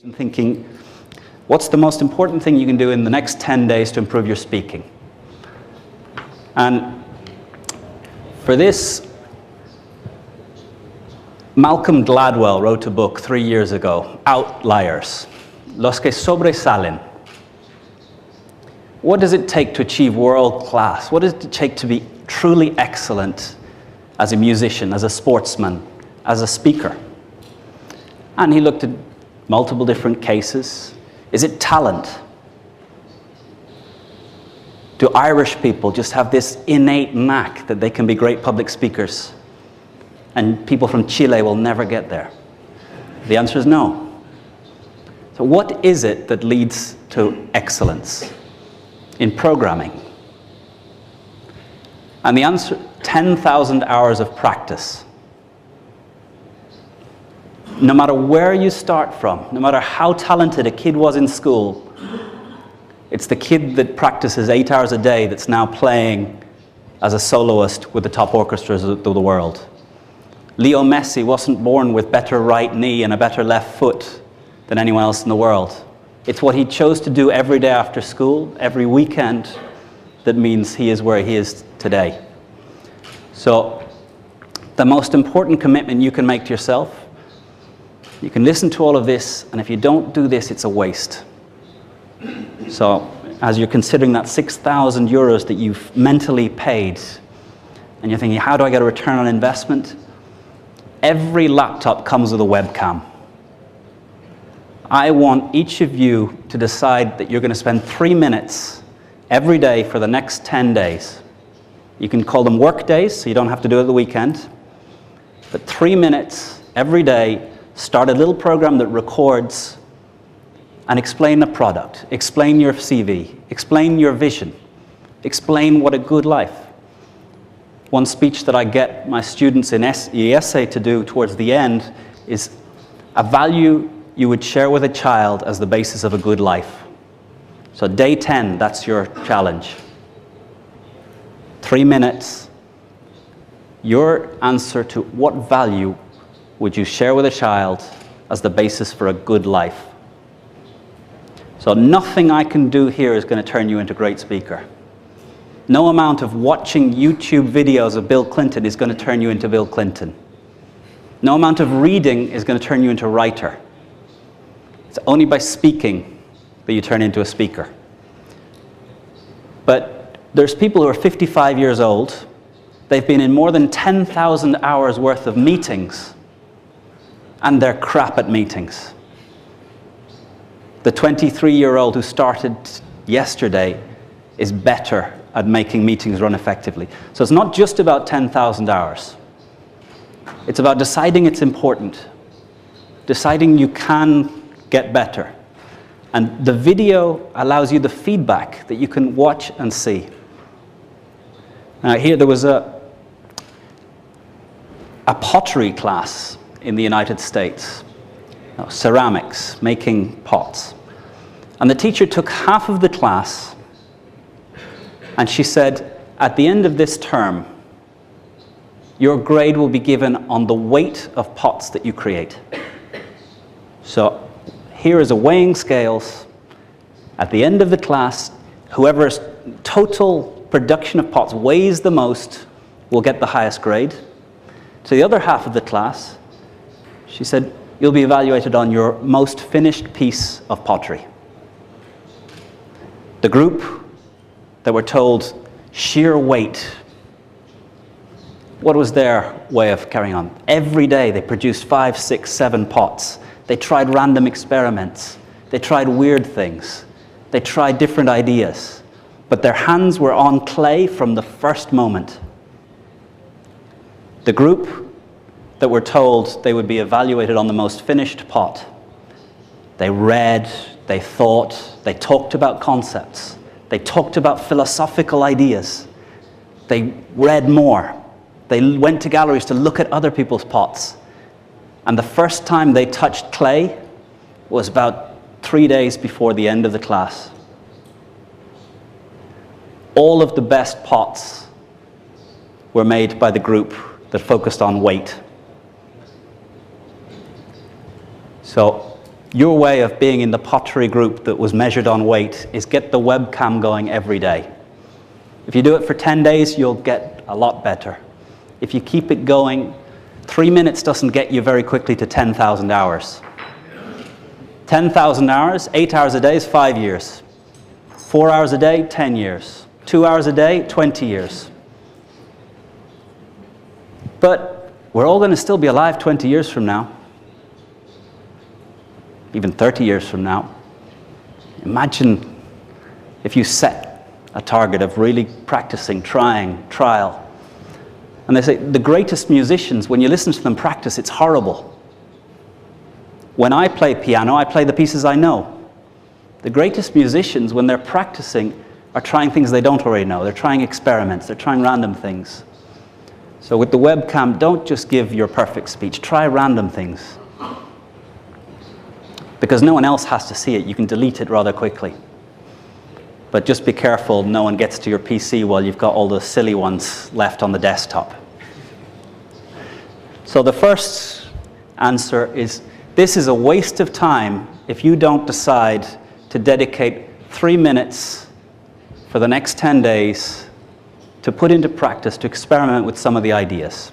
and thinking, what's the most important thing you can do in the next 10 days to improve your speaking? And for this, Malcolm Gladwell wrote a book 3 years ago, Outliers, Los que sobresalen. What does it take to achieve world class? What does it take to be truly excellent as a musician, as a sportsman, as a speaker? And he looked at multiple different cases. Is it talent? Do Irish people just have this innate knack that they can be great public speakers and people from Chile will never get there? The answer is no. So what is it that leads to excellence in programming? And the answer, 10,000 hours of practice. No matter where you start from, no matter how talented a kid was in school, it's the kid that practices 8 hours a day that's now playing as a soloist with the top orchestras of the world. Leo Messi wasn't born with better right knee and a better left foot than anyone else in the world. It's what he chose to do every day after school, every weekend, that means he is where he is today. So the most important commitment you can make to yourself, you can listen to all of this, and if you don't do this, it's a waste. So as you're considering that 6,000 euros that you've mentally paid, and you're thinking, how do I get a return on investment? Every laptop comes with a webcam. I want each of you to decide that you're going to spend 3 minutes every day for the next 10 days. You can call them work days, so you don't have to do it the weekend. But 3 minutes every day, start a little program that records and explain the product, explain your CV, explain your vision, explain what a good life. One speech that I get my students in the essay to do towards the end is a value you would share with a child as the basis of a good life. So day 10, that's your challenge. 3 minutes, your answer to what value would you share with a child as the basis for a good life? So nothing I can do here is going to turn you into a great speaker. No amount of watching YouTube videos of Bill Clinton is going to turn you into Bill Clinton. No amount of reading is going to turn you into a writer. It's only by speaking that you turn into a speaker. But there's people who are 55 years old. They've been in more than 10,000 hours worth of meetings, and they're crap at meetings. The 23-year-old who started yesterday is better at making meetings run effectively. So it's not just about 10,000 hours. It's about deciding it's important, deciding you can get better. And the video allows you the feedback that you can watch and see. Here there was a pottery class in the United States, ceramics, making pots. And the teacher took half of the class and she said, at the end of this term, your grade will be given on the weight of pots that you create. So here is a weighing scales. At the end of the class, whoever's total production of pots weighs the most will get the highest grade. To the other half of the class, she said, you'll be evaluated on your most finished piece of pottery. The group that were told sheer weight, what was their way of carrying on? Every day they produced 5, 6, 7 pots. They tried random experiments. They tried weird things. They tried different ideas. But their hands were on clay from the first moment. The group that were told they would be evaluated on the most finished pot, they read, they thought, they talked about concepts, they talked about philosophical ideas, they read more, they went to galleries to look at other people's pots. And the first time they touched clay was about 3 days before the end of the class. All of the best pots were made by the group that focused on weight. So Your way of being in the pottery group that was measured on weight is get the webcam going every day. If you do it for 10 days, you'll get a lot better. If you keep it going, 3 minutes doesn't get you very quickly to 10,000 hours. 10,000 hours, 8 hours a day is 5 years. 4 hours a day, 10 years. 2 hours a day, 20 years. But we're all going to still be alive 20 years from now. Even 30 years from now. Imagine if you set a target of really practicing, trying, trial. And they say the greatest musicians, when you listen to them practice, it's horrible. When I play piano, I play the pieces I know. The greatest musicians, when they're practicing, are trying things they don't already know. They're trying experiments. They're trying random things. So with the webcam, don't just give your perfect speech. Try random things. Because no one else has to see it. You can delete it rather quickly. But just be careful no one gets to your PC while you've got all the silly ones left on the desktop. So the first answer is, this is a waste of time if you don't decide to dedicate 3 minutes for the next 10 days to put into practice, to experiment with some of the ideas.